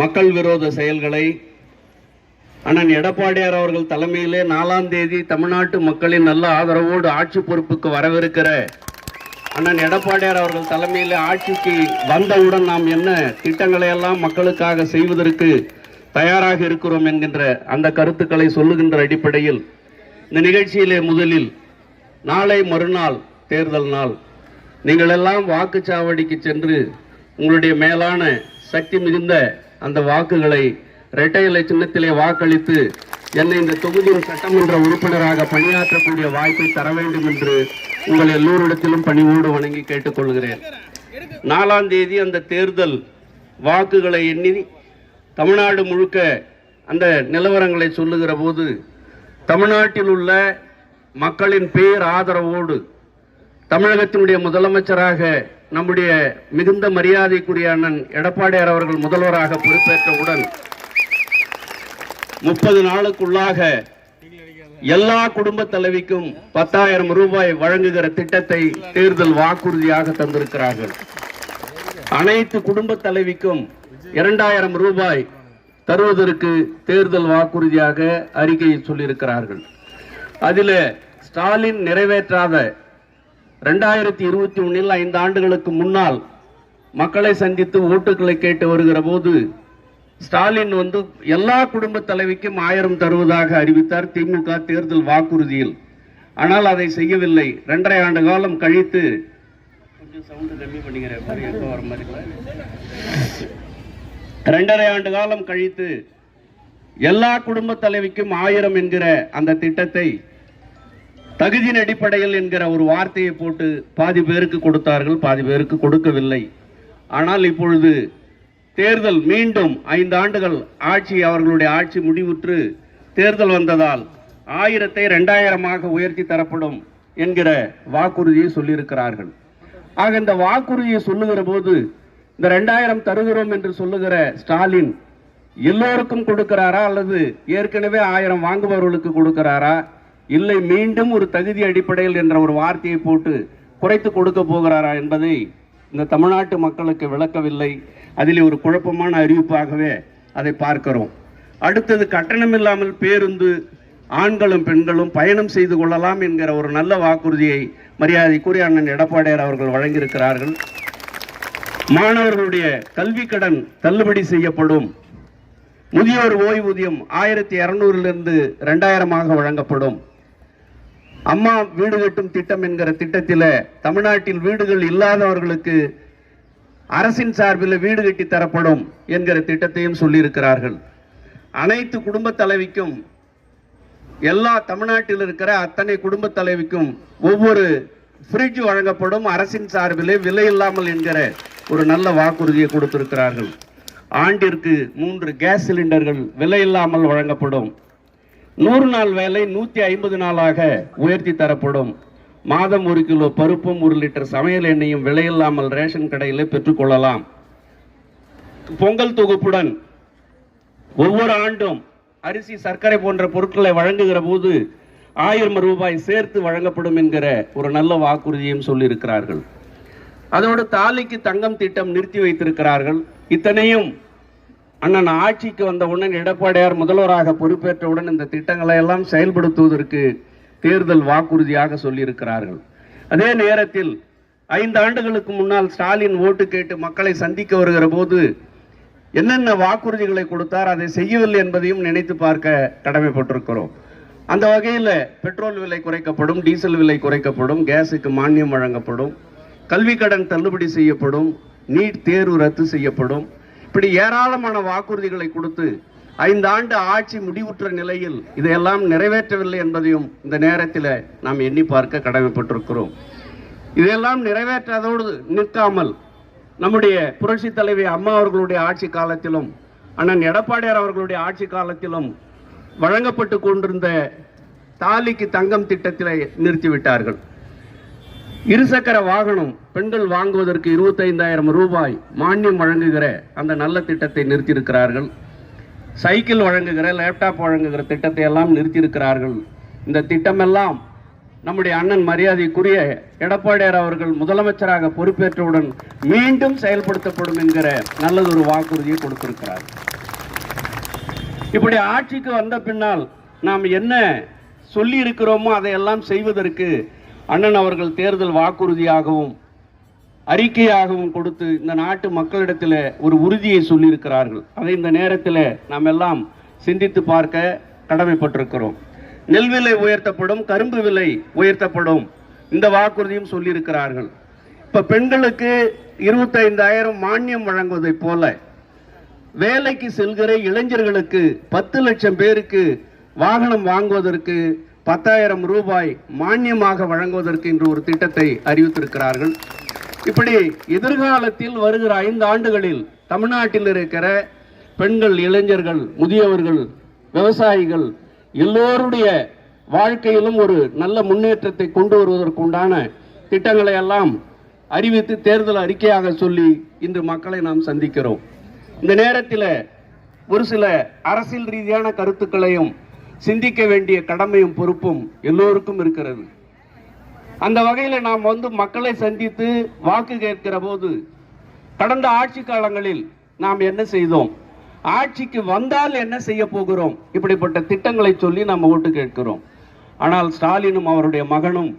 மக்கள் விரோத செயல்களை அண்ணன் எடப்பாடியார் அவர்கள் தலைமையிலே 4ஆம் தேதி தமிழ்நாட்டு மக்களின் நல்ல ஆதரவோடு ஆட்சி பொறுப்புக்கு வரவிருக்கிற அண்ணன் எடப்பாடியார் அவர்கள் தலைமையில் ஆட்சிக்கு வந்தவுடன் நாம் என்ன திட்டங்களை எல்லாம் மக்களுக்காக செய்வதற்கு தயாராக இருக்கிறோம் என்கின்ற அந்த கருத்துக்களை சொல்லுகின்ற அடிப்படையில் இந்த நிகழ்ச்சியிலே முதலில் நாளை மறுநாள் தேர்தல் நாள் நீங்கள் எல்லாம் வாக்குச்சாவடிக்கு சென்று உங்களுடைய மேலான சக்தி மிகுந்த அந்த வாக்குகளை இரட்டை இலை சின்னத்திலே வாக்களித்து என்னை இந்த தொகுதியின் சட்டமன்ற உறுப்பினராக பணியாற்றக்கூடிய வாய்ப்பை தர வேண்டும் என்று உங்கள் எல்லோரிடத்திலும் பணிவோடு வணங்கி கேட்டுக்கொள்கிறேன். 4ஆம் தேதி அந்த தேர்தல் வாக்குகளை எண்ணி தமிழ்நாடு முழுக்க அந்த நிலவரங்களை சொல்லுகிற போது தமிழ்நாட்டில் உள்ள மக்களின் பேர் ஆதரவோடு தமிழகத்தினுடைய முதலமைச்சராக நம்முடைய மிகுந்த மரியாதைக்குரிய அண்ணன் எடப்பாடியார் அவர்கள் முதல்வராக பொறுப்பேற்றவுடன் 30 நாளுக்குள்ளாக எல்லா குடும்ப தலைவிக்கும் 10,000 ரூபாய் வழங்குகிற திட்டத்தை தேர்தல் வாக்குறுதியாக தந்திருக்கிறார்கள். அனைத்து குடும்ப தலைவிக்கும் 2,000 ரூபாய் தருவதற்கு தேர்தல் வாக்குறுதியாக அறிக்கையில் சொல்லியிருக்கிறார்கள். அதில் ஸ்டாலின் நிறைவேற்றாத 2021 5 ஆண்டுகளுக்கு முன்னால் மக்களை சந்தித்து ஓட்டுகளை கேட்டு வருகிற போது ஸ்டாலின் எல்லா குடும்ப தலைவிக்கும் 1000 தருவதாக அறிவித்தார் திமுக தேர்தல் வாக்குறுதியில். ஆனால் அதை செய்யவில்லை. 2.5 ஆண்டு காலம் கழித்து 2.5 ஆண்டு காலம் கழித்து எல்லா குடும்ப தலைவிக்கும் 1000 என்கிற அந்த திட்டத்தை தகுதியின் அடிப்படையில் என்கிற ஒரு வார்த்தையை போட்டு பாதி பேருக்கு கொடுத்தார்கள், பாதி பேருக்கு கொடுக்கவில்லை. ஆனால் இப்பொழுது தேர்தல் மீண்டும் 5 ஆண்டுகள் ஆட்சி அவர்களுடைய ஆட்சி முடிவுற்று தேர்தல் வந்ததால் 1000ஐ 2000 உயர்த்தி தரப்படும் என்கிற வாக்குறுதியை சொல்லியிருக்கிறார்கள். ஆக இந்த வாக்குறுதியை சொல்லுகிற போது இந்த 2000 தருகிறோம் என்று சொல்லுகிற ஸ்டாலின் எல்லோருக்கும் கொடுக்கிறாரா அல்லது ஏற்கனவே 1000 வாங்குபவர்களுக்கு கொடுக்கிறாரா, இல்லை மீண்டும் ஒரு தகுதி அடிப்படையில் என்ற ஒரு வார்த்தையை போட்டு குறைத்து கொடுக்க போகிறாரா என்பதை இந்த தமிழ்நாட்டு மக்களுக்கு விளக்கவில்லை. அதில் ஒரு குழப்பமான அறிவிப்பாகவே அதை பார்க்கிறோம். அடுத்தது கட்டணம் இல்லாமல் பேருந்து ஆண்களும் பெண்களும் பயணம் செய்து கொள்ளலாம் என்கிற ஒரு நல்ல வாக்குறுதியை மரியாதைக்குரிய அண்ணன் எடப்பாடியார் அவர்கள் வழங்கியிருக்கிறார்கள். மாணவர்களுடைய கல்வி கடன் தள்ளுபடி செய்யப்படும். முதியோர் ஓய்வூதியம் 1200 2000 வழங்கப்படும். அம்மா வீடு கட்டும் திட்டம் என்கிற திட்டத்தில் தமிழ்நாட்டில் வீடுகள் இல்லாதவர்களுக்கு அரசின் சார்பில் வீடு கட்டி தரப்படும் என்கிற திட்டத்தையும் சொல்லியிருக்கிறார்கள். அனைத்து குடும்ப தலைவிக்கும் எல்லா தமிழ்நாட்டில் இருக்கிற அத்தனை குடும்ப தலைவிக்கும் ஒவ்வொரு ஃப்ரிட்ஜ் வழங்கப்படும் அரசின் சார்பிலே விலை இல்லாமல் என்கிற ஒரு நல்ல வாக்குறுதியை கொடுத்திருக்கிறார்கள். ஆண்டிற்கு 3 கேஸ் சிலிண்டர்கள் விலை இல்லாமல் வழங்கப்படும். 100 நாள் வேலை 150 நாளாக உயர்த்தி தரப்படும். மாதம் 1 கிலோ பருப்பும் 1 லிட்டர் சமையல் எண்ணெயும் விலையில்லாமல் ரேஷன் கடையில் பெற்றுக்கொள்ளலாம். பொங்கல் தொகுப்புடன் ஒவ்வொரு ஆண்டும் அரிசி சர்க்கரை போன்ற பொருட்களை வழங்குகிற போது 1000 ரூபாய் சேர்த்து வழங்கப்படும் என்கிற ஒரு நல்ல வாக்குறுதியும் சொல்லியிருக்கிறார்கள். அதோடு தாலிக்கு தங்கம் திட்டம் நிறுத்தி வைத்திருக்கிறார்கள். இத்தனையும் அண்ணன் ஆட்சிக்கு வந்தவுடன் எடப்பாடியார் முதல்வராக பொறுப்பேற்றவுடன் இந்த திட்டங்களை எல்லாம் செயல்படுத்துவதற்கு தேர்தல் வாக்குறுதியாக சொல்லியிருக்கிறார்கள். அதே நேரத்தில் 5 ஆண்டுகளுக்கு முன்னால் ஸ்டாலின் ஓட்டு கேட்டு மக்களை சந்திக்க வருகிற போது என்னென்ன வாக்குறுதிகளை கொடுத்தார், அதை செய்யவில்லை என்பதையும் நினைத்து பார்க்க கடமைப்பட்டிருக்கிறோம். அந்த வகையில் பெட்ரோல் விலை குறைக்கப்படும், டீசல் விலை குறைக்கப்படும், கேஸுக்கு மானியம் வழங்கப்படும், கல்வி கடன் தள்ளுபடி செய்யப்படும், நீட் தேர்வு ரத்து செய்யப்படும். இப்படி ஏராளமான வாக்குறுதிகளை கொடுத்து 5 ஆண்டு ஆட்சி முடிவுற்ற நிலையில் இதையெல்லாம் நிறைவேற்றவில்லை என்பதையும் இந்த நேரத்தில் நாம் எண்ணி பார்க்க கடமைப்பட்டிருக்கிறோம். இதையெல்லாம் நிறைவேற்றாதோடு நிற்காமல் நம்முடைய புரட்சி தலைவி அம்மா அவர்களுடைய ஆட்சி காலத்திலும் அண்ணன் எடப்பாடியார் அவர்களுடைய ஆட்சி காலத்திலும் வழங்கப்பட்டு கொண்டிருந்த தாலிக்கு தங்கம் திட்டத்திலே நிறுத்திவிட்டார்கள். இருசக்கர வாகனம் பெண்கள் வாங்குவதற்கு 25,000 ரூபாய் மானியம் வழங்குகிற அந்த நல்ல திட்டத்தை நிறுத்தியிருக்கிறார்கள். சைக்கிள் வழங்குகிற, லேப்டாப் வழங்குகிற திட்டத்தை எல்லாம் நிறுத்தியிருக்கிறார்கள். இந்த திட்டமெல்லாம் நம்முடைய அண்ணன் மரியாதைக்குரிய எடப்பாடியார் அவர்கள் முதலமைச்சராக பொறுப்பேற்றவுடன் மீண்டும் செயல்படுத்தப்படும் என்கிற நல்லதொரு வாக்குறுதியை கொடுத்திருக்கிறார். இப்படி ஆட்சிக்கு வந்த பின்னால் நாம் என்ன சொல்லி இருக்கிறோமோ அதையெல்லாம் செய்வதற்கு அண்ணன் அவர்கள் தேர்தல் வாக்குறுதியாகவும் அறிக்கையாகவும் கொடுத்து இந்த நாட்டு மக்களிடத்தில் ஒரு உறுதியை சொல்லியிருக்கிறார்கள். அதை இந்த நேரத்தில் நாம் எல்லாம் சிந்தித்து பார்க்க கடமைப்பட்டிருக்கிறோம். நெல் விலை உயர்த்தப்படும், கரும்பு விலை உயர்த்தப்படும், இந்த வாக்குறுதியும் சொல்லியிருக்கிறார்கள். இப்ப பெண்களுக்கு 25,000 மானியம் வழங்குவதை போல வேலைக்கு செல்கிற இளைஞர்களுக்கு 10 லட்சம் பேருக்கு வாகனம் வாங்குவதற்கு 10,000 ரூபாய் மானியமாக வழங்குவதற்கு இன்று ஒரு திட்டத்தை அறிவித்திருக்கிறார்கள். இப்படி எதிர்காலத்தில் வருகிற 5 ஆண்டுகளில் தமிழ்நாட்டில் இருக்கிற பெண்கள், இளைஞர்கள், முதியவர்கள், விவசாயிகள் எல்லோருடைய வாழ்க்கையிலும் ஒரு நல்ல முன்னேற்றத்தை கொண்டு வருவதற்குண்டான திட்டங்களை எல்லாம் அறிவித்து தேர்தல் அறிக்கையாக சொல்லி இன்று மக்களை நாம் சந்திக்கிறோம். இந்த நேரத்தில் ஒரு சில அரசியல் ரீதியான கருத்துக்களையும் சிந்திக்க வேண்டிய கடமையும் பொறுப்பும் எல்லோருக்கும் இருக்கிறது. அந்த வகையில் நாம் மக்களை சந்தித்து வாக்கு கேட்கிற போது கடந்த ஆட்சி காலங்களில் நாம் என்ன செய்தோம், ஆட்சிக்கு வந்தால் என்ன செய்ய போகிறோம், இப்படிப்பட்ட திட்டங்களை சொல்லி நாம் ஓட்டு கேட்கிறோம். ஆனால் ஸ்டாலினும் அவருடைய மகனும்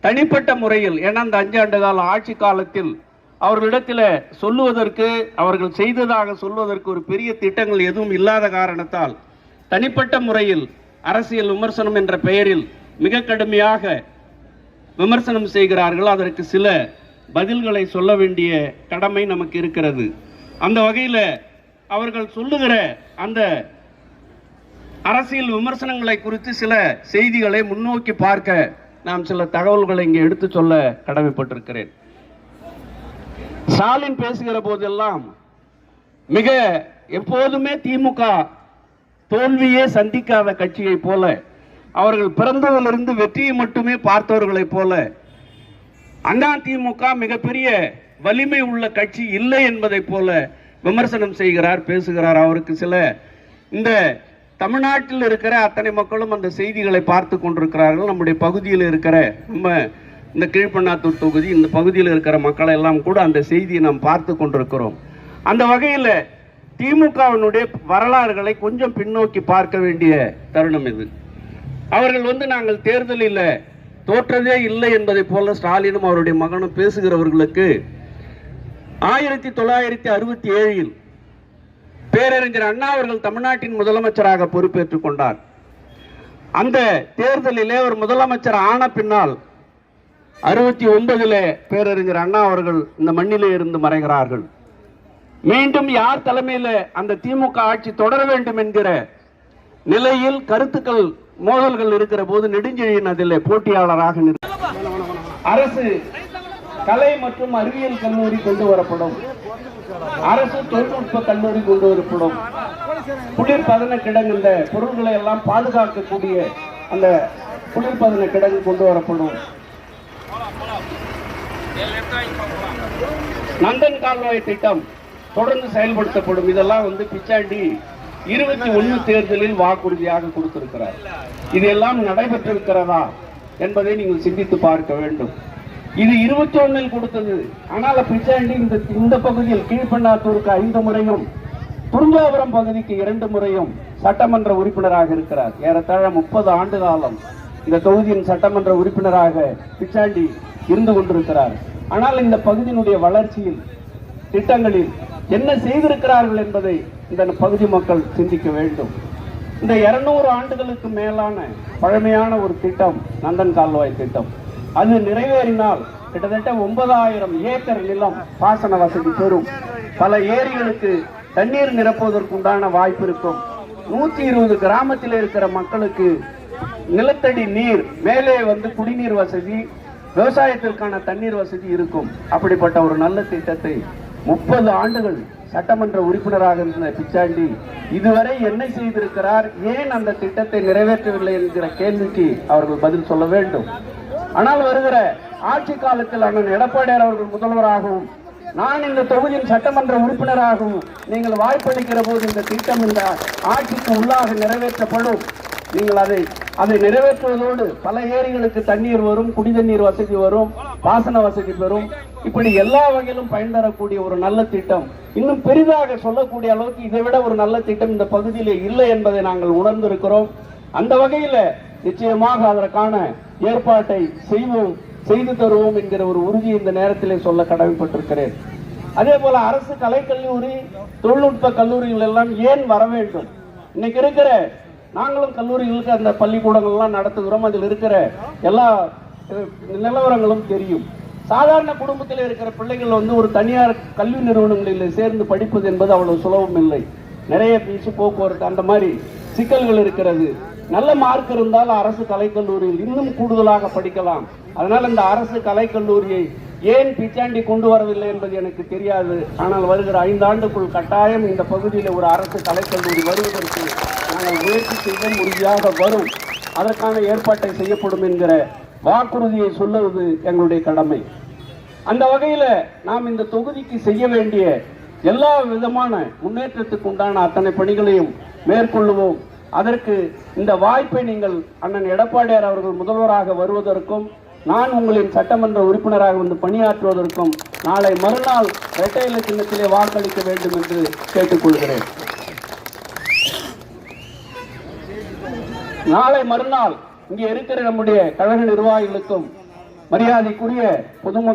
தனிப்பட்ட முறையில், ஏன்னா அந்த 5 ஆண்டு கால ஆட்சி காலத்தில் அவர்களிடத்தில் சொல்லுவதற்கு, அவர்கள் செய்ததாக சொல்வதற்கு ஒரு பெரிய திட்டங்கள் எதுவும் இல்லாத காரணத்தால் தனிப்பட்ட முறையில் அரசியல் விமர்சனம் என்ற பெயரில் மிக கடுமையாக விமர்சனம் செய்கிறார்கள். அதற்கு சில பதில்களை சொல்ல வேண்டிய கடமை நமக்கு இருக்கிறது. அந்த வகையில் அவர்கள் சொல்லுகிற அந்த அரசியல் விமர்சனங்களை குறித்து சில செய்திகளை முன்னோக்கி பார்க்க நாம் சில தகவல்களை இங்கே எடுத்து சொல்ல கடமைப்பட்டிருக்கிறேன். ஸ்டாலின் பேசுகிற போதெல்லாம் மிக எப்போதுமே திமுக தோல்வியே சந்திக்காத கட்சியை போல, அவர்கள் பிறந்ததிலிருந்து வெற்றியை மட்டுமே பார்த்தவர்களைப் போல, அதிமுக மிகப்பெரிய வலிமை உள்ள கட்சி இல்லை என்பதை போல விமர்சனம் செய்கிறார், பேசுகிறார். அவருக்கு சில இந்த தமிழ்நாட்டில் இருக்கிற அத்தனை மக்களும் அந்த செய்திகளை பார்த்து கொண்டிருக்கிறார்கள். நம்முடைய பகுதியில் இருக்கிற நம்ம இந்த கீழ்பண்ணாத்தூர் தொகுதி இந்த பகுதியில் இருக்கிற மக்களை எல்லாம் கூட அந்த செய்தியை நாம் பார்த்து கொண்டிருக்கிறோம். அந்த வகையில் திமுகவினுடைய வரலாறுகளை கொஞ்சம் பின்னோக்கி பார்க்க வேண்டிய தருணம் இது. அவர்கள் நாங்கள் தேர்தலில் தோற்றதே இல்லை என்பதை போல ஸ்டாலினும் அவருடைய மகனும் பேசுகிறவர்களுக்கு 1967 பேரறிஞர் அண்ணா அவர்கள் தமிழ்நாட்டின் முதலமைச்சராக பொறுப்பேற்றுக் கொண்டார். அந்த தேர்தலிலே அவர் முதலமைச்சர் ஆன பின்னால் 69 பேரறிஞர் அண்ணா அவர்கள் இந்த மண்ணிலே இருந்து மறைகிறார்கள். மீண்டும் யார் தலைமையில் அந்த திமுக ஆட்சி தொடர வேண்டும் என்கிற நிலையில் கருத்துக்கள் மோதல்கள் இருக்கிற போது நெடுஞ்செழியன் அதில் போட்டியாளராக அரசு கலை மற்றும் அறிவியல் கல்லூரி கொண்டு வரப்படும், அரசு தொழில்நுட்ப கல்லூரி கொண்டு வரப்படும், குளிர்பதன கிடங்கு இந்த பொருட்களை எல்லாம் பாதுகாக்கக்கூடிய அந்த குளிர்பதன கிடங்கு கொண்டு வரப்படும், நந்தன் கால்வாய் திட்டம் தொடர்ந்து செயல்படுத்தப்படும். இதெல்லாம் பிச்சாண்டி 21 தேர்தலில் வாக்குறுதியாக கொடுத்திருக்கிறார். இதெல்லாம் நடைபெற்றிருக்கிறதா என்பதை நீங்கள் சிந்தித்து பார்க்க வேண்டும். இது 21 கொடுத்தது. ஆனால் பிச்சாண்டி இந்த பகுதியில் கீழ்பண்ணாத்தூருக்கு 5 முறையும் துரும்பாபுரம் பகுதிக்கு 2 முறையும் சட்டமன்ற உறுப்பினராக இருக்கிறார். ஏறத்தாழ 30 ஆண்டு காலம் இந்த தொகுதியின் சட்டமன்ற உறுப்பினராக பிச்சாண்டி இருந்து கொண்டிருக்கிறார். ஆனால் இந்த பகுதியினுடைய வளர்ச்சியில், திட்டங்களில் என்ன செய்திருக்கிறார்கள் என்பதை இந்த பகுதி மக்கள் சிந்திக்க வேண்டும். இந்த 200 ஆண்டுகளுக்கு மேலான பழமையான ஒரு திட்டம் நந்தன் கால்வாய் திட்டம். அது நிறைவேறினால் கிட்டத்தட்ட 9,000 ஏக்கர் நிலம் பாசன வசதி பெறும். பல ஏரிகளுக்கு தண்ணீர் நிரப்புவதற்குண்டான வாய்ப்பு இருக்கும். 120 கிராமத்தில் இருக்கிற மக்களுக்கு நிலத்தடி நீர் மேலே குடிநீர் வசதி, விவசாயத்திற்கான தண்ணீர் வசதி இருக்கும். அப்படிப்பட்ட ஒரு நல்ல திட்டத்தை 30 ஆண்டுகள் சட்டமன்ற உறுப்பினராக இருந்த பிச்சாண்டி இதுவரை என்ன செய்திருக்கிறார், ஏன் அந்த திட்டத்தை நிறைவேற்றவில்லை என்கிற கேள்விக்கு அவர்கள் பதில் சொல்ல வேண்டும். ஆனால் வருகிற ஆட்சி காலத்தில் அண்ணன் எடப்பாடியார் அவர்கள் முதல்வராகவும் நான் இந்த தொகுதியின் சட்டமன்ற உறுப்பினராகவும் நீங்கள் வாய்ப்பளிக்கிற போது இந்த திட்டம் இந்த ஆட்சிக்கு உள்ளாக நிறைவேற்றப்படும். நீங்கள் அதை அதை நிறைவேற்றுவதோடு பல ஏரிகளுக்கு தண்ணீர் வரும், குடிதண்ணீர் வசதி வரும், பாசன வசதி பெறும். இப்படி எல்லா வகையிலும் பயன் தரக்கூடிய ஒரு நல்ல திட்டம். இன்னும் பெரிதாக சொல்லக்கூடிய அளவுக்கு இதை விட ஒரு நல்ல திட்டம் இந்த பகுதியிலே இல்லை என்பதை நாங்கள் உணர்ந்திருக்கிறோம். அந்த வகையில நிச்சயமாக அதற்கான ஏற்பாட்டை செய்து தருவோம் என்கிற ஒரு உறுதியை இந்த நேரத்திலே சொல்ல கடமைப்பட்டிருக்கிறேன். அதே போல அரசு கலைக்கல்லூரி, தொழில்நுட்ப கல்லூரிகள் எல்லாம் ஏன் வர வேண்டும்? இன்னைக்கு இருக்கிற நாங்களும் கல்லூரிகளுக்கு அந்த பள்ளிக்கூடங்கள்லாம் நடத்துகிறோம். அதில் இருக்கிற எல்லா நிலவரங்களும் தெரியும். சாதாரண குடும்பத்தில் இருக்கிற பிள்ளைகள் ஒரு தனியார் கல்வி நிறுவனங்களில் சேர்ந்து படிப்பது என்பது அவ்வளவு சுலபம் இல்லை. நிறைய பீசு, போக்குவரத்து, அந்த மாதிரி சிக்கல்கள் இருக்கிறது. நல்ல மார்க் இருந்தால் அரசு கலைக்கல்லூரியில் இன்னும் கூடுதலாக படிக்கலாம். அதனால் இந்த அரசு கலைக்கல்லூரியை ஏன் பிச்சாண்டி கொண்டு வரவில்லை என்பது எனக்கு தெரியாது. ஆனால் வருகிற 5 ஆண்டுக்குள் கட்டாயம் இந்த பகுதியில் ஒரு அரசு கலைக்கல்லூரி வருவதற்கு நாங்கள் முயற்சி செய்ய உறுதியாக வரும். அதற்கான ஏற்பாட்டை செய்யப்படும் என்கிற வாக்குறுதியை சொல்லுவது எங்களுடைய கடமை. அந்த வகையில் நாம் இந்த தொகுதிக்கு செய்ய வேண்டிய எல்லா விதமான முன்னேற்றத்துக்கு உண்டான அத்தனை பணிகளையும் மேற்கொள்ளுவோம். அதற்கு இந்த வாய்ப்பை நீங்கள் அண்ணன் எடப்பாடியார் அவர்கள் முதல்வராக வருவதற்கும், நான் உங்களின் சட்டமன்ற உறுப்பினராக வந்து பணியாற்றுவதற்கும் நாளை மறுநாள் இரட்டை இலை சின்னத்திலே வாக்களிக்க வேண்டும் என்று கேட்டுக்கொள்கிறேன். நாளை மறுநாள் இங்கே இருக்கிற நம்முடைய கழக நிர்வாகிகளுக்கும் மரியாதைக்குரிய பொதுமக்கள்